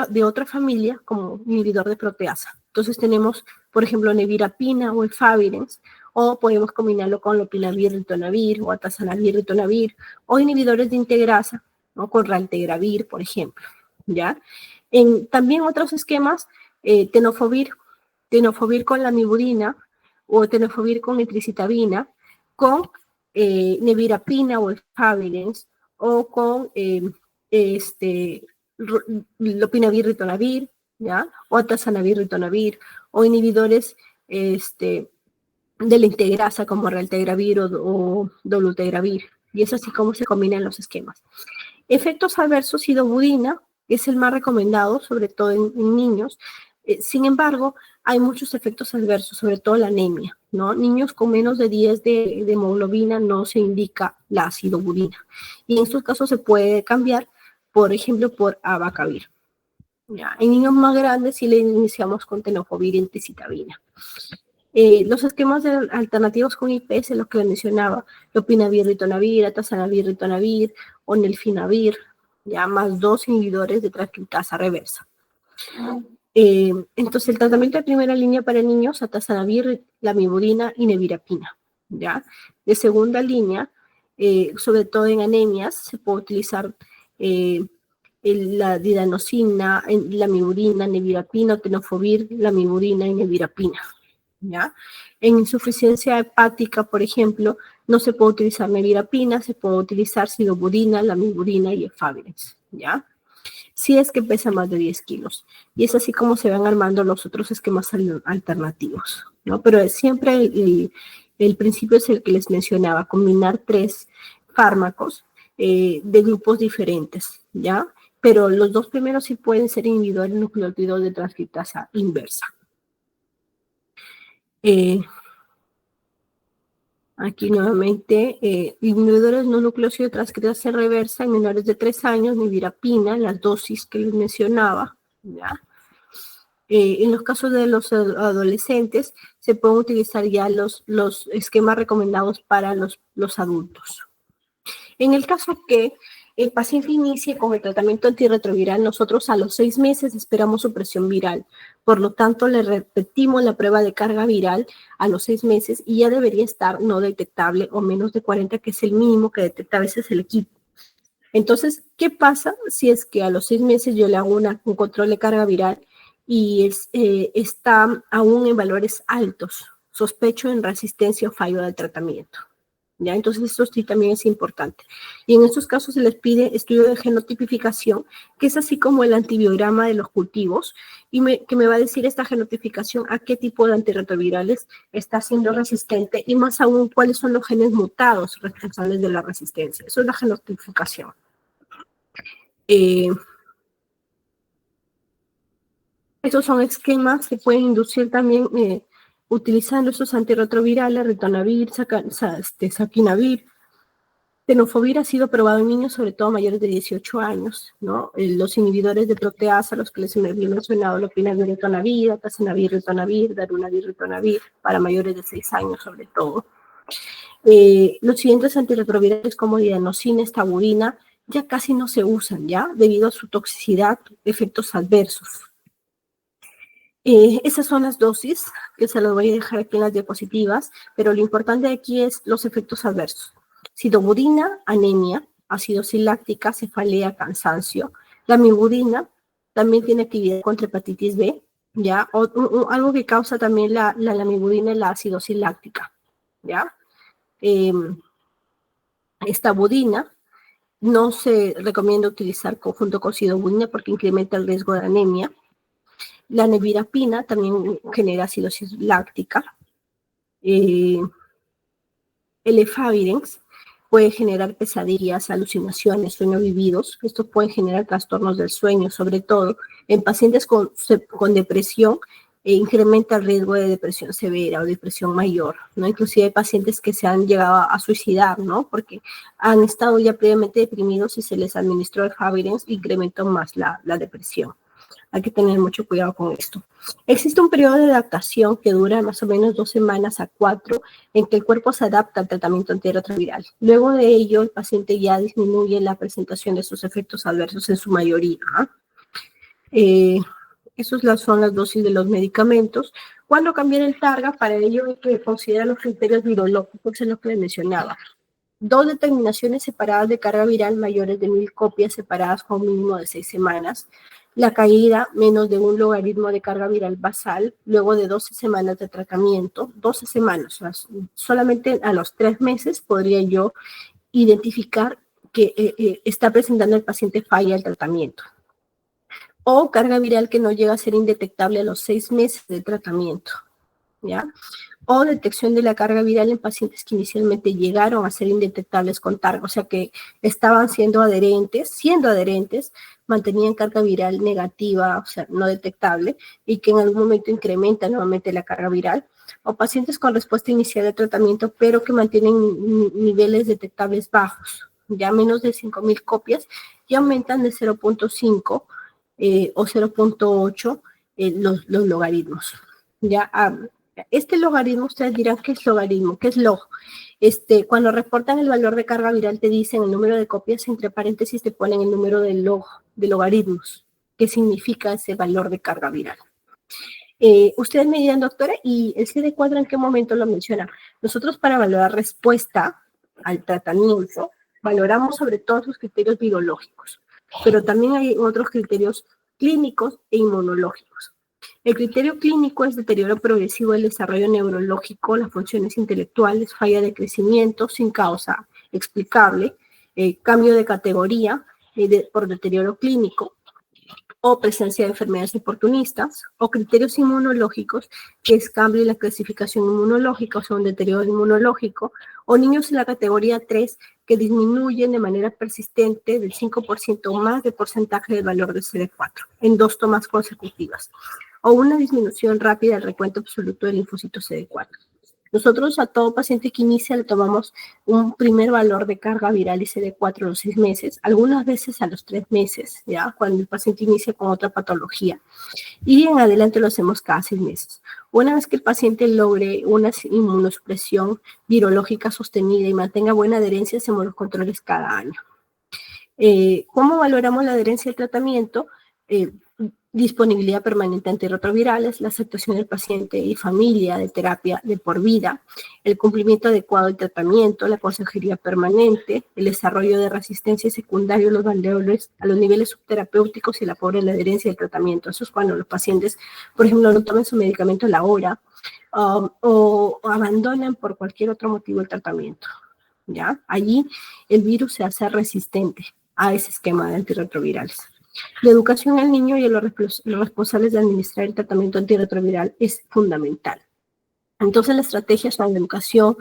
de otra familia como inhibidor de proteasa. Entonces tenemos, por ejemplo, nevirapina o efavirenz, o podemos combinarlo con lopinavir, ritonavir, o atazanavir, ritonavir, o inhibidores de integrasa, ¿no? Con raltegravir, por ejemplo, ¿ya? También otros esquemas, tenofovir con lamivudina, o tenofovir con entricitabina, con nevirapina o efavirenz, o con lopinavir, ritonavir, ¿ya? O atazanavir, ritonavir, o inhibidores de la integrasa como raltegravir o dolutegravir. Y es así como se combinan los esquemas. Efectos adversos, sidobudina, que es el más recomendado, sobre todo en niños. Sin embargo, hay muchos efectos adversos, sobre todo la anemia, ¿no? Niños con menos de 10 de hemoglobina no se indica la sidobudina. Y en estos casos se puede cambiar, por ejemplo, por abacavir. ¿Ya? En niños más grandes sí le iniciamos con tenofovir y entricitabina. Los esquemas alternativos con IPS, los que les mencionaba, lopinavir, ritonavir, atazanavir, ritonavir, o nelfinavir, ya más 2 inhibidores de transcriptasa reversa. Entonces, el tratamiento de primera línea para niños, atazanavir, lamivudina y nevirapina, ¿ya? De segunda línea, sobre todo en anemias, se puede utilizar la didanosina, lamivudina, nevirapina, tenofovir, lamivudina y nevirapina, ¿ya? En insuficiencia hepática, por ejemplo, no se puede utilizar nevirapina, se puede utilizar sidobudina, lamivudina y efavirenz, ¿ya? Si es que pesa más de 10 kilos. Y es así como se van armando los otros esquemas alternativos, ¿no? Pero siempre el principio es el que les mencionaba, combinar 3 fármacos de grupos diferentes, ¿ya? pero los dos primeros sí pueden ser inhibidores nucleótidos de transcriptasa inversa. Aquí nuevamente, inhibidores no nucleócidos de transcriptasa reversa en menores de 3 años, nevirapina, las dosis que les mencionaba, ¿ya? En los casos de los adolescentes, se pueden utilizar ya los esquemas recomendados para los adultos. En el caso que el paciente inicie con el tratamiento antirretroviral, nosotros a los 6 meses esperamos supresión viral. Por lo tanto, le repetimos la prueba de carga viral a los 6 meses y ya debería estar no detectable o menos de 40, que es el mínimo que detecta a veces el equipo. Entonces, ¿qué pasa si es que a los 6 meses yo le hago un control de carga viral y está aún en valores altos? Sospecho en resistencia o fallo del tratamiento. ¿Ya? Entonces, esto sí también es importante. Y en estos casos se les pide estudio de genotipificación, que es así como el antibiograma de los cultivos, y que me va a decir esta genotipificación a qué tipo de antirretrovirales está siendo resistente, y más aún, cuáles son los genes mutados responsables de la resistencia. Eso es la genotipificación. Esos son esquemas que pueden inducir también utilizando estos antirretrovirales, ritonavir, saquinavir. Tenofovir ha sido probado en niños, sobre todo mayores de 18 años, ¿no? Los inhibidores de proteasa, los que les he mencionado, lopinavir, ritonavir, atazanavir, ritonavir, darunavir, ritonavir, para mayores de 6 años sobre todo. Los siguientes antirretrovirales como dianosina, estaburina, ya casi no se usan, ¿ya? Debido a su toxicidad, efectos adversos. Esas son las dosis, que se las voy a dejar aquí en las diapositivas, pero lo importante aquí es los efectos adversos. Cidoburina, anemia, acidosis láctica, cefalea, cansancio. La mibudina también tiene actividad contra hepatitis B, ¿ya? Algo que causa también la lamivudina es la acidosis láctica, ¿ya? Estabudina no se recomienda utilizar junto con cidoburina porque incrementa el riesgo de anemia. La nevirapina también genera acidosis láctica. El efavirenz puede generar pesadillas, alucinaciones, sueños vividos. Estos pueden generar trastornos del sueño, sobre todo en pacientes con depresión, incrementa el riesgo de depresión severa o depresión mayor, ¿no? Inclusive hay pacientes que se han llegado a suicidar, ¿no? Porque han estado ya previamente deprimidos y se les administró el efavirenz, incrementó más la depresión. Hay que tener mucho cuidado con esto. Existe un periodo de adaptación que dura más o menos 2 semanas a 4, en que el cuerpo se adapta al tratamiento antirretroviral. Luego de ello, el paciente ya disminuye la presentación de sus efectos adversos en su mayoría. Esas son las dosis de los medicamentos. ¿Cuándo cambiar el targa? Para ello hay que considerar los criterios virológicos, en lo que les mencionaba. 2 determinaciones separadas de carga viral mayores de 1000 copias separadas con un mínimo de 6 semanas. La caída menos de un logaritmo de carga viral basal luego de 12 semanas de tratamiento. 12 semanas, o sea, solamente a los 3 meses podría yo identificar que está presentando el paciente falla al tratamiento. O carga viral que no llega a ser indetectable a los 6 meses de tratamiento, ¿ya? O detección de la carga viral en pacientes que inicialmente llegaron a ser indetectables con targa, o sea que estaban siendo adherentes, mantenían carga viral negativa, o sea, no detectable, y que en algún momento incrementa nuevamente la carga viral, o pacientes con respuesta inicial de tratamiento, pero que mantienen niveles detectables bajos, ya menos de 5000 copias, y aumentan de 0.5 o 0.8 los logaritmos. Ya, este logaritmo, ustedes dirán, ¿qué es logaritmo? ¿Qué es log? Cuando reportan el valor de carga viral, te dicen el número de copias, entre paréntesis te ponen el número de logaritmos. ¿Qué significa ese valor de carga viral? Ustedes me dirán, doctora, ¿y el CD4 en qué momento lo menciona? Nosotros, para valorar respuesta al tratamiento, valoramos sobre todo sus criterios virológicos, pero también hay otros criterios clínicos e inmunológicos. El criterio clínico es deterioro progresivo del desarrollo neurológico, las funciones intelectuales, falla de crecimiento sin causa explicable, cambio de categoría por deterioro clínico, o presencia de enfermedades oportunistas, o criterios inmunológicos, que es cambio en la clasificación inmunológica, o sea, un deterioro inmunológico, o niños en la categoría 3 que disminuyen de manera persistente del 5% o más de porcentaje del valor de CD4 en 2 tomas consecutivas, o una disminución rápida del recuento absoluto del linfocito CD4. Nosotros a todo paciente que inicia le tomamos un primer valor de carga viral y CD4 a los 6 meses, algunas veces a los 3 meses, ¿ya? Cuando el paciente inicia con otra patología. Y en adelante lo hacemos cada 6 meses. Una vez que el paciente logre una inmunosupresión virológica sostenida y mantenga buena adherencia, hacemos los controles cada año. ¿Cómo valoramos la adherencia al tratamiento? Disponibilidad permanente de antirretrovirales, la aceptación del paciente y familia de terapia de por vida, el cumplimiento adecuado del tratamiento, la consejería permanente, el desarrollo de resistencia secundaria a los valores, a los niveles subterapéuticos y la pobre la adherencia del tratamiento. Eso es cuando los pacientes, por ejemplo, no toman su medicamento a la hora o abandonan por cualquier otro motivo el tratamiento. ¿Ya? Allí el virus se hace resistente a ese esquema de antirretrovirales. La educación al niño y a los responsables de administrar el tratamiento antirretroviral es fundamental. Entonces, las estrategias son educación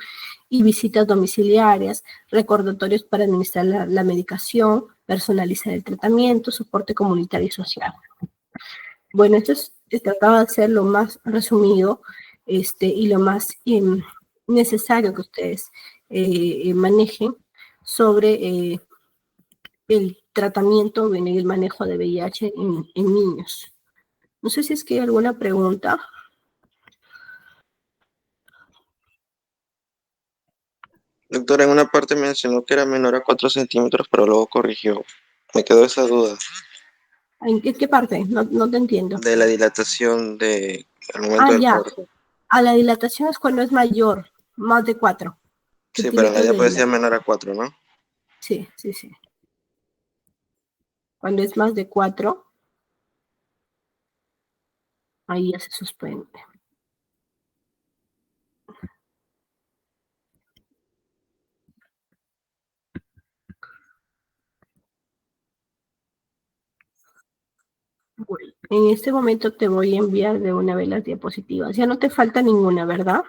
y visitas domiciliarias, recordatorios para administrar la medicación, personalizar el tratamiento, soporte comunitario y social. Bueno, esto trataba de ser lo más resumido y lo más necesario que ustedes manejen sobre el tratamiento y el manejo de VIH en niños. No sé si es que hay alguna pregunta. Doctora, en una parte mencionó que era menor a 4 centímetros, pero luego corrigió. Me quedó esa duda ¿En qué parte? No te entiendo. de la dilatación al momento Ah, del ya. corte. A la dilatación es cuando es mayor, más de 4 Sí, pero en la centímetros idea de parecía dilatación. menor a 4, ¿no? Sí, sí, sí. Cuando es más de 4, ahí ya se suspende. Bueno, en este momento te voy a enviar de una vez las diapositivas. Ya no te falta ninguna, ¿verdad?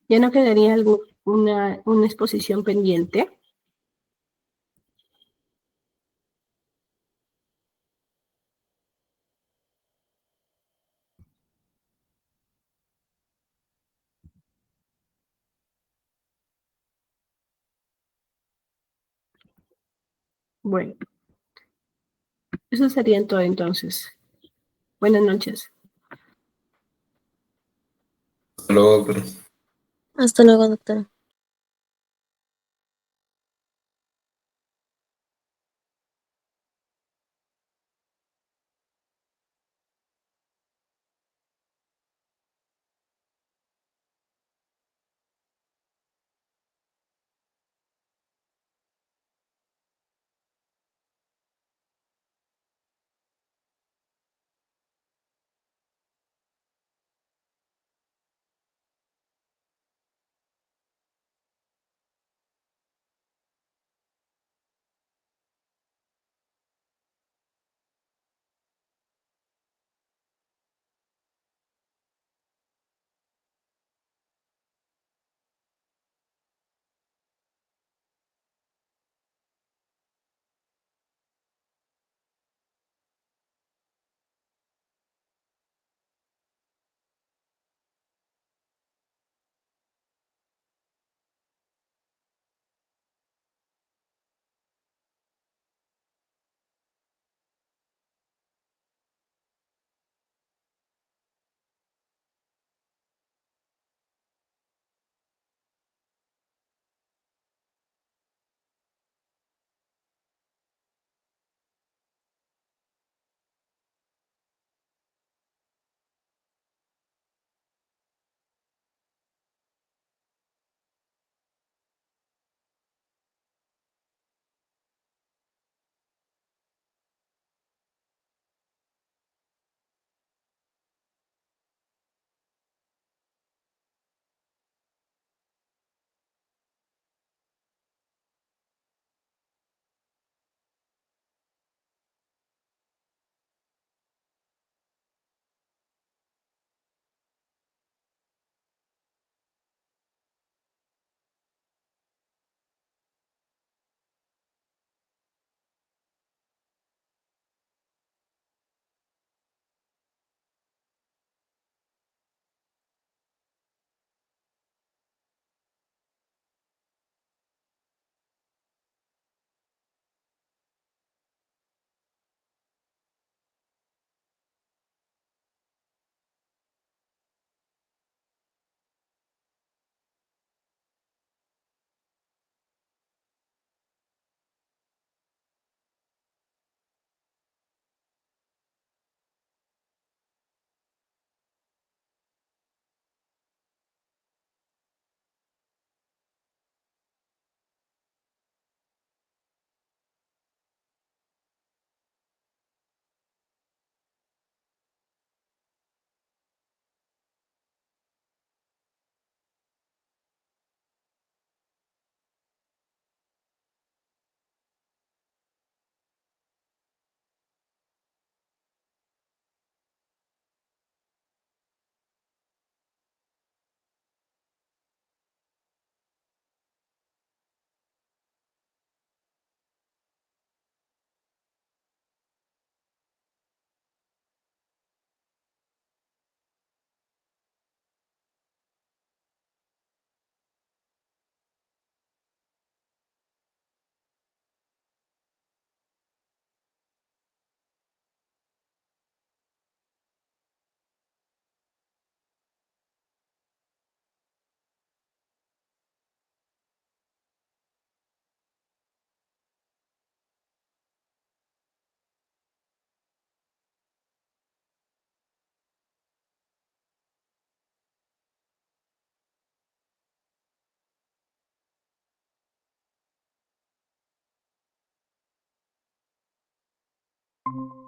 Ya no quedaría una exposición pendiente. Bueno, eso sería todo entonces. Buenas noches. Hasta luego, doctora. Hasta luego, doctora. luego.